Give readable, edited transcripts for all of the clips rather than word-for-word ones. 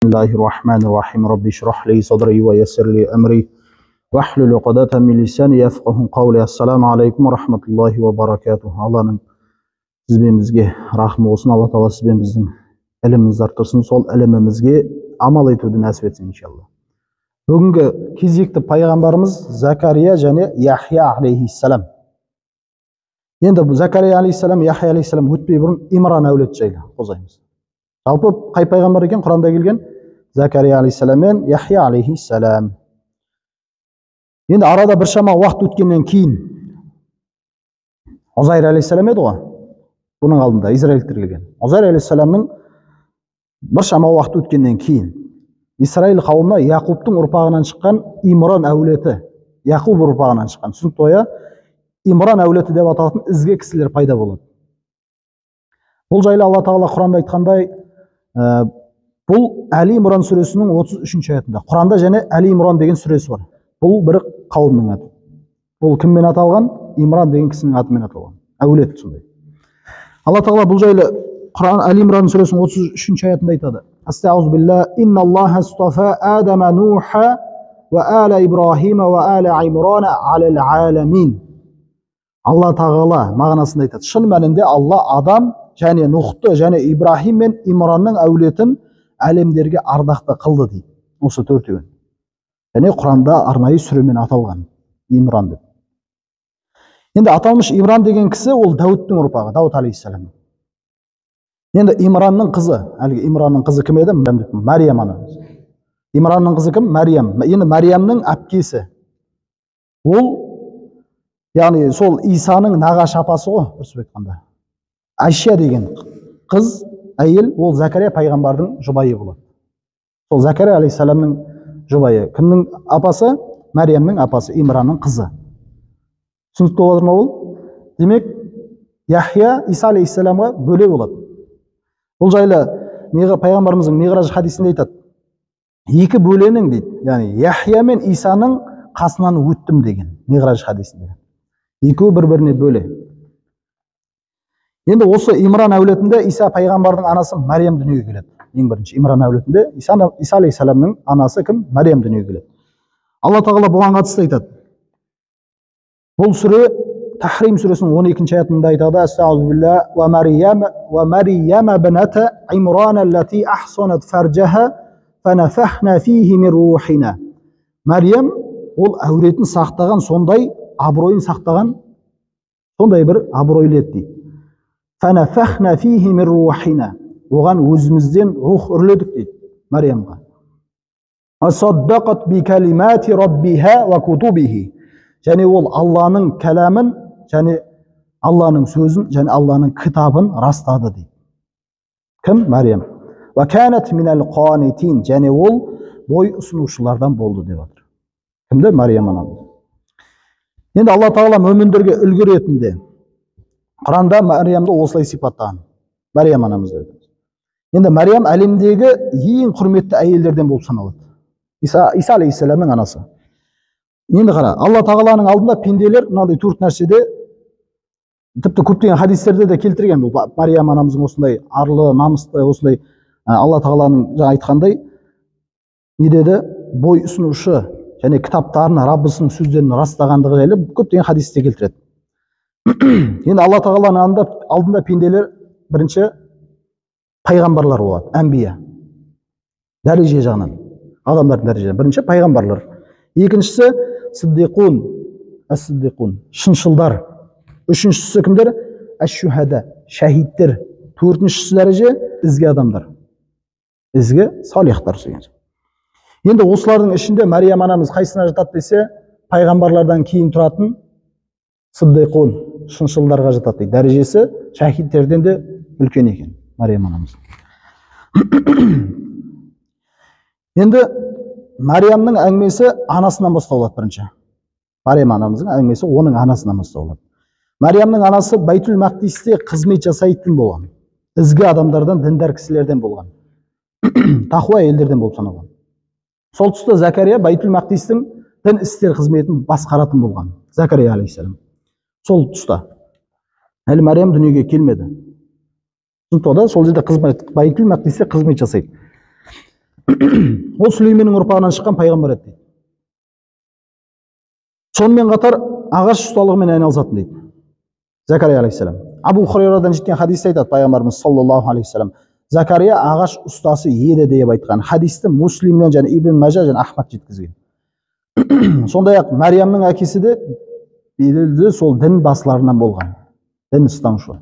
Bismillahirrahmanirrahim. Rabbi shrah li sadri wa yassir li amri wahlul 'uqdatan min lisani yafqahu qawli. Assalomu alaykum va rahmatullohi va barakatuh. Allohning sizben bizga rahmi olsun. Alloh taolo sizben bizning ilmimizni arttirsin. Sol ilmimizga amal etuvni nasib etsin inshaalloh. Bugungi kezekli payg'ambarimiz Zakariya және Yahya alayhissalom. Endi bu Zakariya alayhissalom, Yahya alayhissalom o'tpay burun Imron avlodi jayli qo'zaymiz. Жалпы қай пайғамбар екен Құранда келген? Закария алейхиссалам мен Яхия алейхиссалам. Енді арада біршама уақыт өткеннен кейін Узайр алейхиссалам еді ғой. Бұның алдында израильдіктер келген. Узайр алейхиссаламның біршама уақыт өткеннен кейін Исраил қауымына Яқубтың ұрпағынан шыққан Имран әулеті, Яқуб ұрпағынан шыққан түсінікті Имран әулеті деп аталатын ізге кісілер пайда болады. Бұл жайлы Алла Тағала Құранда айтқандай, бұл Әли Имран сүресінің 33-ші аятында. Құранда және Әли Имран деген сүресі бар. Бұл бір қауымның аты. Бұл кіммен аталған? Имран деген кісінің атымен аталған. Әулет сондай. Алла Тағала бұл жайлы Құран Әли Имран сүресінің 33-ші аятында айтады. Астағфирулла, инналлаха астафа Адама Нуха ва аля Ибрахима ва аля Имрана алал аламин. Алла Тағала мағынасында айтады. Шын мәнінде Алла Адам және Нухты және Ибрахим мен Имранның әулетін әлемдерге ардақты қылды дейді. Осы төртеуін. Және Құранда арнайы сүремен аталған Имран деп. Енді аталмыш Имран деген кісі ол Дауыттың ұрпағы, Дауыт алейхиссалам. Енді Имранның қызы, әлгі Имранның қызы кім еді? Мариям анамыз. Имранның қызы кім? Мариям. Енді Мариямның әпкесі. Ол, яғни сол Исаның нағашы апасы ғой, дұрыс айтқанда. Айша деген қыз, әйел, ол Закария пайғамбардың жұбайы болады. Сол Закария алейхиссаламның жұбайы. Кімнің апасы? Мариямның апасы, Имранның қызы. Түсінікті болады ма ол? Демек, Яхия Иса алейхиссаламға бөле болады. Бұл жайлы пайғамбарымыздың Миғраж хадисінде айтады. Екі бөленің дейді. Яғни Яхия мен Исаның қасынан өттім деген Миғраж хадисінде. Екеуі бір-біріне бөле. Енді осы Имран әулетінде Иса пайғамбардың анасы Мариям дүниеге келеді. Ең бірінші Имран әулетінде Иса алейхиссаламның анасы кім? Мариям дүниеге келеді. Алла Тағала бұған қатысты айтады. Бұл сүре Тахрим сүресінің 12-ші аятында айтады. Астағфирулла ва Мариям бината Имран аллати ахсанат фарджаха фанафахна фихи мин рухина. Мариям ол әулетін сақтаған, сондай абыройын сақтаған, сондай бір абыройлы еді дейді. Фанафахна фихи мин рухина. Оған өзімізден рух үрледік дейді Мариямға. Асаддақат би калимати раббиха ва кутубихи. Және ол Алланың кәламын, және Алланың сөзін, және Алланың кітабын растады дейді. Кім? Мариям. Ва канат минал қанитин. Және ол бой ұсынушылардан болды деп отыр. Кімді? Мариям анамыз. Енді Алла Тағала мөміндерге үлгі ретінде Құранда Мариямды осылай сипаттаған. Мариям анамызды. Енді Мариям әлемдегі ең құрметті әйелдерден болып саналады. Иса алейхиссаламның анасы. Енді қара, Алла Тағаланың алдында пенделер мынандай төрт нәрседе тіпті көптеген хадистерде де келтірген. Бұл Мариям анамыздың осындай арлы, намысты, осындай Алла Тағаланың жаңа айтқандай не деді? Бой ұсынушы және кітаптарын Раббысының сөздерін растағандығы жайлы көптеген хадисте келтіреді. Енді Алла Тағаланың алдында пенделер бірінші пайғамбарлар болады, әмбия. Дәреже жағынан, адамдардың дәрежесі. Бірінші пайғамбарлар. Екіншісі сиддиқун, ас-сиддиқун, шыншылдар. Үшіншісі кімдер? Аш-шухада, шахидтер. Төртіншісі дәреже ізгі адамдар. Ізгі салихтар деген. Енді осылардың ішінде Мариям анамыз қайсына жатады десе, пайғамбарлардан кейін тұратын сиддиқун, шыншылдарға жатады дейді. Дәрежесі шахидтерден де үлкен екен Мариям анамыз. Енді Мариямның әңгімесі анасынан басталады бірінші. Мариям анамыздың әңгімесі оның анасынан басталады. Мариямның анасы Байтул Мақдисте қызмет жасайтын болған. Ізгі адамдардан, діндар кісілерден болған. Тақуа елдерден болып саналған. Сол тұста Закария Байтул Мақдистің дін істер қызметін басқаратын болған. Закария алейхиссалам. Сол тұста. Әлі Мариям дүниеге келмеді. Сол жерде Байтул Мақдисте қызмет жасайды. Ол Сүлейменнің ұрпағынан шыққан пайғамбар еді дейді. Сонымен қатар ағаш ұсталығымен айналысатын дейді. Закария алейхиссалам. Абу Хурайрадан жеткен хадисте айтады пайғамбарымыз саллаллаху алейхи вассалам, Закария ағаш ұстасы еді деп айтқан. Хадисті Муслимнен және Ибн Мажа және Ахмад жеткізген. Сондай-ақ Мариямның әкесі де белгілі сол дін басыларынан болған. Дін ұстанушы.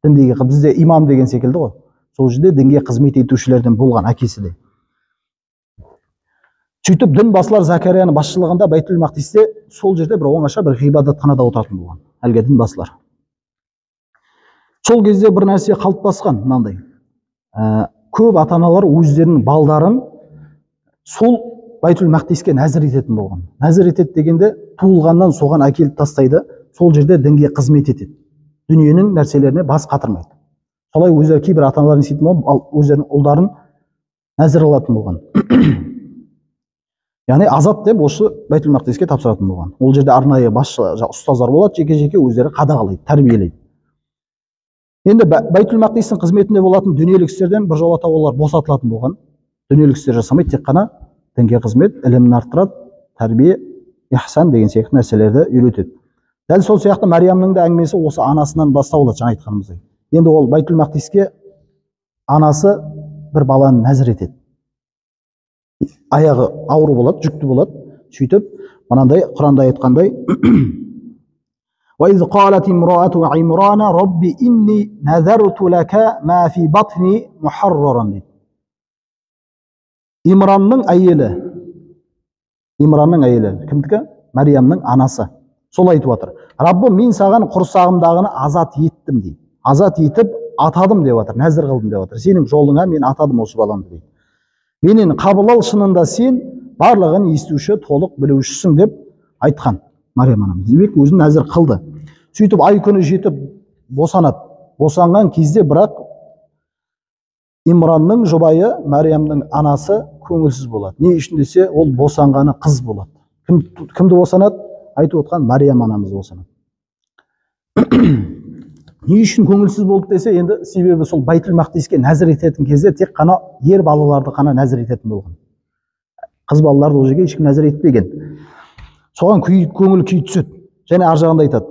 Діндегі бізде имам деген секілді ғой. Сол жерде дінге қызмет етушілерден болған әкесі де. Сөйтіп дін басылар Закарияның басшылығында Байтул Мақдисте сол жерде бір оңаша бір ғибадатханада отыратын болған. Әлгі дін басылар. Сол кезде бір нәрсе қалыптасқан мынандай. Көп ата-аналар өздерінің балдарын сол Байтул Мақдиске нәзір ететін болған. Нәзір етеді дегенде туылғаннан соған әкеліп тастайды, сол жерде дінге қызмет етеді. Дүниенің нәрселеріне бас қатырмайды. Солай өздері кейбір ата-аналар істейтін болып, ал өздерінің ұлдарын нәзір алатын болған. Яғни азат деп осы Байтул Мақдиске тапсыратын болған. Ол жерде арнайы басшы ұстаздар болады, жеке-жеке өздері қадағалайды, тәрбиелейді. Енді Байтул Мақдистің қызметінде болатын дүниелік істерден біржолата олар босатылатын болған. Дүниелік істер жасамайды, тек қана дінге қызмет, ілімін арттырады, тәрбие, ихсан деген сияқты нәрселерді үйретеді. Дәл сол сияқты Мариямның да әңгімесі осы анасынан басталады, жаңа айтқанымыздай. Енді ол Байтул Мақдиске анасы бір баланы нәзір етеді. Аяғы ауру болады, жүкті болады. Сөйтіп, мынандай Құранда айтқандай: وَإِذْ قَالَتِ امْرَأَةُ عِمْرَانَ رَبِّ إِنِّي نَذَرْتُ لَكَ مَا فِي بَطْنِي مُحَرَّرًا дейді. Имранның әйелі, кімдікі? Мариямның анасы. Сол айтып отыр. Раббым, мен саған құрсағымдағыны азат еттім дейді. Азат етіп атадым деп отыр, нәзір қылдым деп отыр. Сенің жолыңа мен атадым осы баламды дейді. Менен қабыл ал, шынында сен барлығын естуші, толық білушісің деп айтқан Мариям анамыз. Демек өзін нәзір қылды. Сөйтіп ай күні жетіп босанады. Босанған кезде бірақ Имранның жұбайы, Мариямның анасы көңілсіз болады. Не үшін десе, ол босанғаны қыз болады. Кімді босанады? Айтып отқан Мариям анамыз босанады. Не үшін көңілсіз болды десе, енді себебі сол Байтул Мақдиске нәзір ететін кезде тек қана ер балаларды қана нәзір ететін болған. Қыз балаларды ол жерге ешкім нәзір етпеген. Соған көңіл күй түседі. Және ар жағында айтады: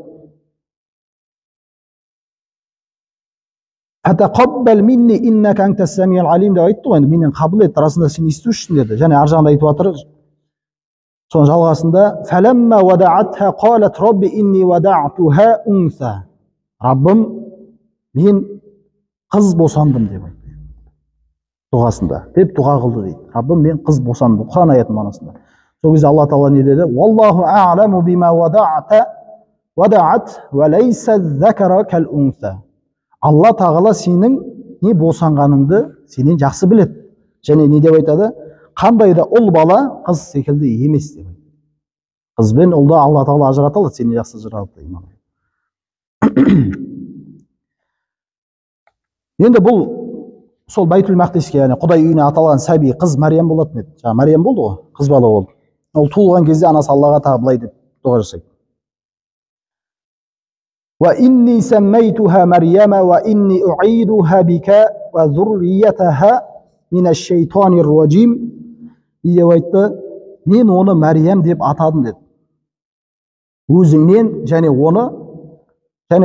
«Фатақаббал минни иннака антас самиул алим» деп айтты ғой. Енді менен қабыл ет, расында сен естушісің деді. Және ар жағында айтып жатыр. Соның жалғасында: «Фаламма вадa'атха қалат рабби инни вадa'туха унса». Раббым, мен қыз босандым деп айтты. Дұғасында деп дұға қылды дейді. Раббым, мен қыз босандым. Құран аятының мағынасында. Сол кезде Алла Тағала не деді? «Валлаху а'ламу бима вадa'ат ва лайса закара кал унса». Алла Тағала сенің не босанғаныңды сенен жақсы біледі. Және не деп айтады? Қандай да ұл бала қыз секілді емес деп айтады. Қыз бен ұлды Алла Тағала ажырата алады, сені жақсы ажырата алады. Енді бұл сол Байтул Мақдиске, яғни Құдай үйіне аталған сәби қыз Мариям болатын еді. Жаңа Мариям болды ғой, қыз бала болды. Ол туылған кезде анасы Аллаға тағы былай деп дұға жасайды: «Ва инни саммайтуха Марияма ва инни уидуха бика ва зурриятаха минаш шайтанир раджим». Деп айтты: мен оны Мариям деп атадым деді. Өзіңнен және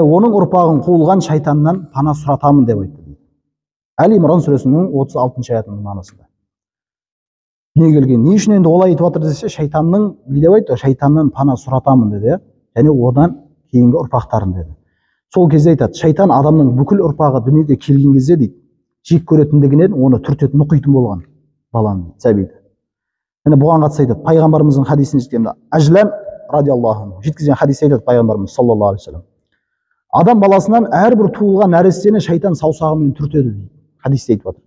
оның ұрпағын қуылған шайтаннан пана сұратамын деп айтты. Әл-Имран сүресінің 36 аятының мағынасында. Не келген? Не үшін енді олай айтып жатыр десе, шайтанның, не деп айтты? Шайтаннан пана сұратамын деді, және одан кейінгі ұрпақтарын деді. Сол кезде айтады, шайтан адамның бүкіл ұрпағы дүниеге келген кезде дейді, жек көретіндігінен оны түртетін, нұқитын болған баланы, сәбиді. Және бұған қатысты айтады, пайғамбарымыздың хадисін жеткенде, Ажлан радиаллаху анху жеткізген хадис айтады пайғамбарымыз саллаллаху алейхи вассалам: адам баласынан әрбір туылған нәрестені шайтан саусағымен түртеді дейді. Хадисте айтып жатыр.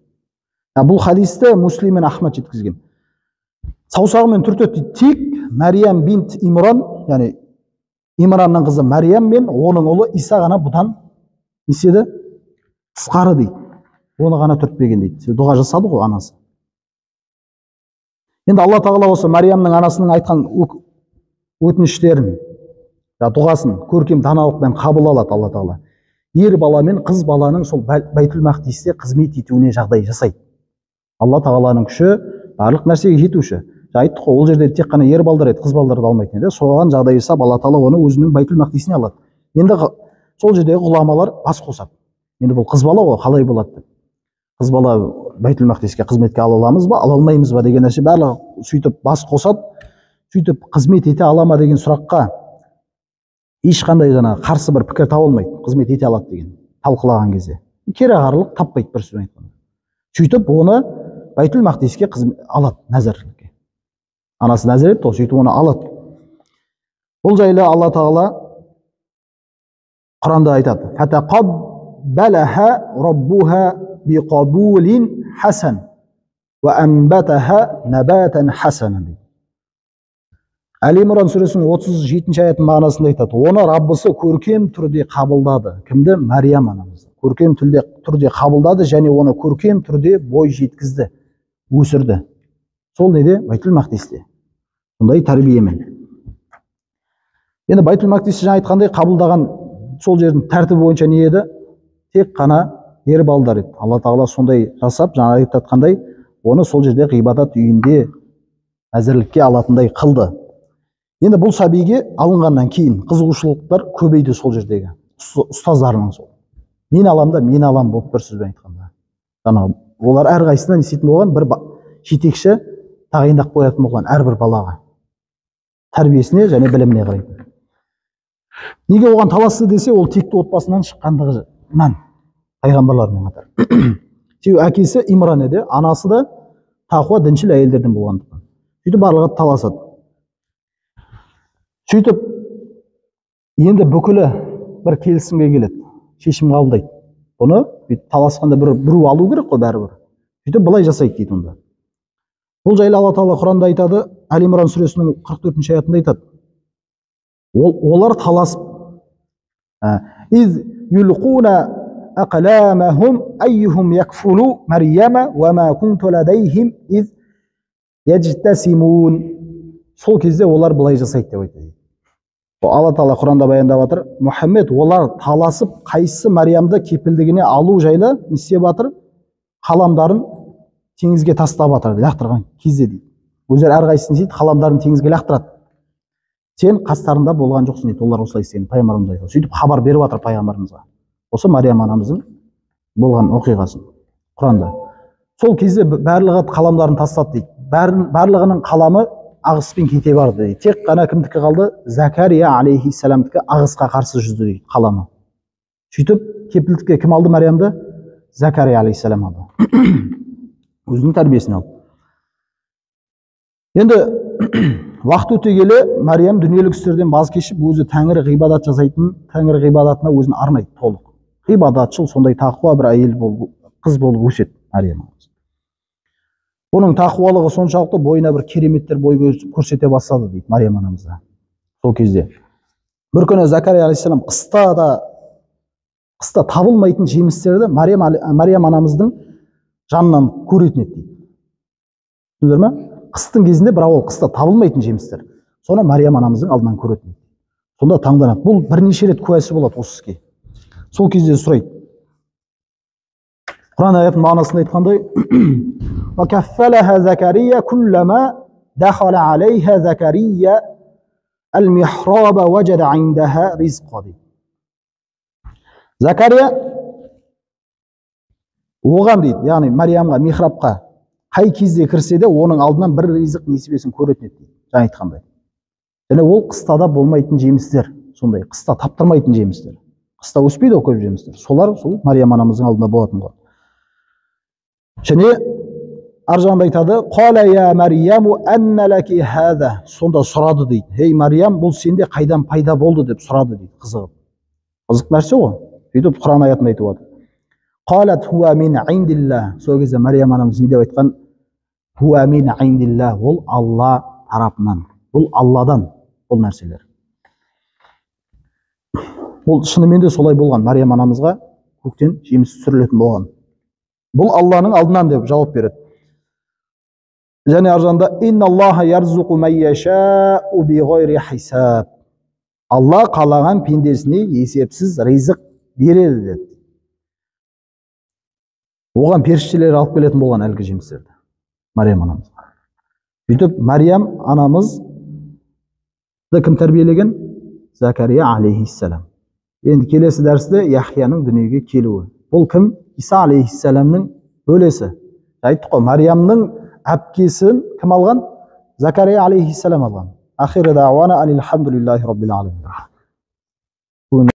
Бұл хадисті Муслим мен Ахмад жеткізген. Саусағымен түртеді дейді. Тек Мариям бинт Имран, яғни Имранның қызы Мариям мен оның ұлы Иса ғана бұдан неседі? Тысқары дейді. Оны ғана түртпеген дейді. Дұға жасады ғой анасы. Енді Алла Тағала осы Мариямның анасының айтқан өтініштерін, дұғасын көркем даналықпен қабыл алады Алла Тағала. Ер бала мен қыз баланың сол Байтул Мақдисте қызмет етуіне жағдай жасайды. Алла Тағаланың күші барлық нәрсеге жетуші. Айттық қой, ол жерде тек қана ер балдар еді, қыз балдарды алмайтын еді. Соған жағдай жасап, Алла тағала оны өзінің Байтул Мақдисіне алады. Енді сол жердегі ғұламалар бас қосады. Енді бұл қыз бала ғой, қалай болады деп. Қыз бала Байтул Мақдиске қызметке ала аламыз ба, ала алмаймыз ба деген нәрсе барлығы сөйтіп бас қосады. Сөйтіп қызмет ете ала ма деген сұраққа ешқандай қарсы бір пікір таба алмайды. Қызмет ете алады деген талқылаған кезде кері қағарлық таппайды, бір сөзбен айтқанда. Сөйтіп оны Байтул Мақдиске алады, нәзірлікке. Анасы нәзір етті, сөйтіп оны алады. Бұл жайлы Алла тағала Құранда айтады: "Фатақаббалаха раббуха биқабулин хасан ва амбатаха набатан хасана." Әл-Имран сүресінің 37-ші аятының мағынасында айтады: оны Раббысы көркем түрде қабылдады. Кімді? Мариям анамызды. Көркем түрде қабылдады және оны көркем түрде бой жеткізді, өсірді. Сол неде? Байтул Мақдисте. Сондай тәрбиемен. Енді Байтул Мақдисті жаңа айтқандай қабылдаған сол жердің тәртібі бойынша не еді? Тек қана ер балдар еді. Алла тағала сондай жасап, жаңа айтқандай, оны сол жерде ғибадат үйінде әзірлікке алатындай қылды. Енді бұл сәбиге алынғаннан кейін қызығушылықтар көбейді сол жердегі ұстаздарының. Сол мен алам да мен алам болып бір сөзбен айтқанда. Жаңағы олар әрқайсысына не істейтін болған, бір жетекші тағайындап қоятын болған әрбір балаға. Тәрбиесіне және біліміне қарайтын. Неге оған таласты десе, ол текті отбасынан шыққандығынан, пайғамбарлармен қатар. Себебі әкесі Имран еді, анасы да тақуа діншіл әйелдерден болғандықтан. Сөйтіп барлығы таласады. Сөйтіп енді бүкілі бір келісімге келеді, шешім қабылдайды. Бұны таласқанда біреу алу керек қой бәрібір. Сөйтіп былай жасайды дейді онда. Бұл жайлы Алла тағала Құранда айтады, Әл-Имран сүресінің 44-ші аятында айтады: олар таласып, «Из юлқуна aqlamahum ayyuhum yakfulu Maryama wa ma kuntu ladayhim iz yajtasimun». Сол кезде олар былай жасайды деп айтады. Алла тағала Құранда баяндап жатыр: Мұхаммед, олар таласып, қайсысы Мариямды кепілдігіне алу жайлы не істеп жатыр? Қаламдарын теңізге тастап жатыр, лақтырған кезде дейді. Өздері әрқайсысы дейді, қаламдарын теңізге лақтырады. Сен қастарында болған жоқсың дейді. Олар осылай істеген, пайғамбарымыз айтады. Сөйтіп хабар беріп жатыр пайғамбарымызға. Осы Мариям анамыздың болған оқиғасын Құранда. Сол кезде барлығы қаламдарын тастады дейді. Барлығының қаламы ағыспен кете барды дейді. Тек қана кімдікі қалды? Закария алейхиссаламдікі ағысқа қарсы жүзді дейді, қаламы. Сөйтіп кепілдікке кім алды Мариямды? Закария алейхиссалам алды. Өзінің тәрбиесін алды. Енді уақыт өте келе Мариям дүниелік істерден баз кешіп, өзі Тәңір ғибадат жасайтын, Тәңір ғибадатына өзін арнайды толық. Ғибадатшыл, сондай тақуа бір әйел болып, қыз болып өседі Мариям. Оның тақуалығы соншалықты бойына бір кереметтер бой көрсете бастады дейді Мариям анамызда. Сол кезде бір күні Закария алейхиссалам қыста табылмайтын жемістерді Мариям анамыздың жанынан көретін еді дейді. Түсіндіңдер ме? Қыстың кезінде бірақ ол қыста табылмайтын жемістер. Соны Мариям анамыздың алдынан көретін еді. Сонда таңданады. Бұл бірнеше рет куәсі болады осы іске. Сол кезде сұрайды. Құран аятының мағынасында айтқандай: وَكَفَّلَهَا زَكَرِيَّا كُلَّمَا دَخَلَ عَلَيْهَا زَكَرِيَّا الْمِحْرَابَ وَجَدَ عِندَهَا رِزْقًا. Закария оған дейді, яғни Мариямға, михрабқа қай кезде кірсе де оның алдынан бір ризық несібесін көретін еді дейді, жаңа айтқандай. Және ол қыстада болмайтын жемістер, сондай қыста таптырмайтын жемістер. Қыста өспейді ол көп жемістер. Солар сол Мариям анамыздың алдында болатын ғой. Және ар жағында айтады: «Қала я Марияму анна лаки хаза». Сонда сұрады дейді: «Ей Мариям, бұл сенде қайдан пайда болды?» деп сұрады дейді, қызығып. Қызық нәрсе ғой. Сөйтіп Құран аятында айтып отыр: «Қалат хуа мин индилла». Сол кезде Мариям анамыз не деп айтқан? «Хуа мин индилла». Ол Алла тарапынан, бұл Алладан бұл нәрселер. Ол шынымен де солай болған. Мариям анамызға көктен жеміс түсірілетін болған. Бұл Алланың алдынан деп жауап береді. Және аржанда: «Инналлаха ярзуқу ман яшау биғайри хисаб». Алла қалаған пендесіне есепсіз ризық береді деді. Оған періштелер алып келетін болған әлгі жемістерді Мариям анамызға. Бүйтіп Мариям анамызды кім тәрбиелеген? Закария алейхиссалам. Енді келесі дәрісте Яхияның дүниеге келуі. Бұл кім? Иса алейхиссаламның бөлесі. Айттық қой, Мариямның әпкесін кім алған? Закария алейхиссалам алған. Ахирі дауана анилхамдулиллахи раббил аламин.